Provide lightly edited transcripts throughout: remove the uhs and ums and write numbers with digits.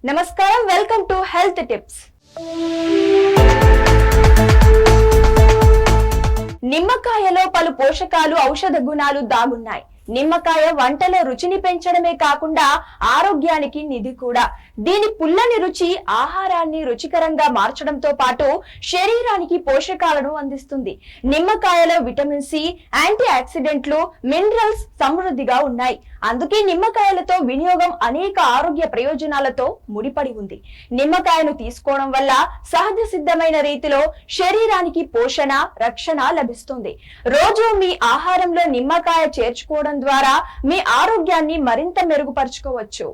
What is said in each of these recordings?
నమస్కారం, welcome to health tips. నిమ్మకాయలో పలు పోషకాలు, ఔషధ గుణాలు దాగున్నాయి. నిమ్మకాయ వంటలో రుచిని పెంచడమే కాకుండా ఆరోగ్యానికి నిధి కూడా. దీని పుల్లని రుచి ఆహారాన్ని రుచికరంగా మార్చడంతో పాటు శరీరానికి పోషకాలను అందిస్తుంది. నిమ్మకాయలో విటమిన్ సి, యాంటీ ఆక్సిడెంట్లు, మినరల్స్ సమృద్ధిగా ఉన్నాయి. అందుకే నిమ్మకాయలతో వినియోగం అనేక ఆరోగ్య ప్రయోజనాలతో ముడిపడి ఉంది. నిమ్మకాయను తీసుకోవడం వల్ల సహజ సిద్ధమైన రీతిలో శరీరానికి పోషణ, రక్షణ లభిస్తుంది. రోజు మీ ఆహారంలో నిమ్మకాయ చేర్చుకోవడం ద్వారా మీ ఆరోగ్యాన్ని మరింత మెరుగుపరుచుకోవచ్చు.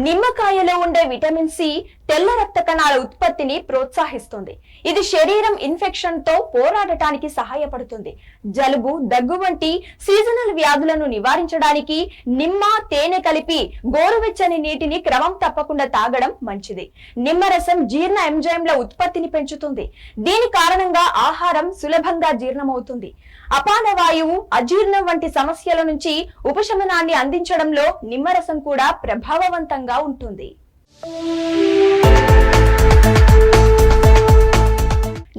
నిమ్మకాయలో ఉండే విటమిన్ సి తెల్ల రక్త కణాల ఉత్పత్తిని ప్రోత్సహిస్తుంది. ఇది శరీరం ఇన్ఫెక్షన్ తో పోరాడటానికి సహాయపడుతుంది. జలుబు, దగ్గు వంటి సీజనల్ వ్యాధులను నివారించడానికి నిమ్మ, తేనె కలిపి గోరువెచ్చని నీటిని క్రమం తప్పకుండా తాగడం మంచిది. నిమ్మరసం జీర్ణ ఎంజైమ్ల ఉత్పత్తిని పెంచుతుంది. దీని కారణంగా ఆహారం సులభంగా జీర్ణమవుతుంది. అపాన వాయువు, అజీర్ణం వంటి సమస్యల నుంచి ఉపశమనాన్ని అందించడంలో నిమ్మరసం కూడా ప్రభావవంతంగా ఉంటుంది.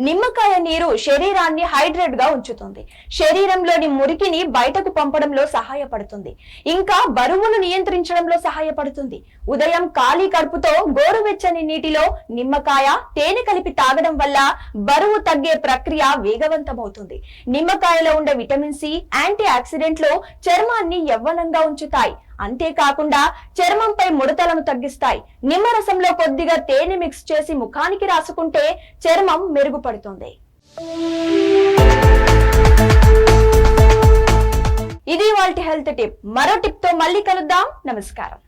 నిమ్మకాయ నీరు శరీరాన్ని హైడ్రేట్ గా ఉంచుతుంది. శరీరంలోని మురికిని బయటకు పంపడంలో సహాయపడుతుంది. ఇంకా బరువును నియంత్రించడంలో సహాయపడుతుంది. ఉదయం ఖాళీ కడుపుతో గోరువెచ్చని నీటిలో నిమ్మకాయ, తేనె కలిపి తాగడం వల్ల బరువు తగ్గే ప్రక్రియ వేగవంతమవుతుంది. నిమ్మకాయలో ఉండే విటమిన్ సి, యాంటీ ఆక్సిడెంట్లు చర్మాన్ని యవ్వనంగా ఉంచుతాయి. అంతేకాకుండా చర్మంపై ముడతలను తగ్గిస్తాయి. నిమ్మరసంలో కొద్దిగా తేనె మిక్స్ చేసి ముఖానికి రాసుకుంటే చర్మం మెరుగుపడుతుంది. ఇది ఇవాల్టి హెల్త్ టిప్. మరో టిప్ తో మళ్ళీ కలుద్దాం. నమస్కారం.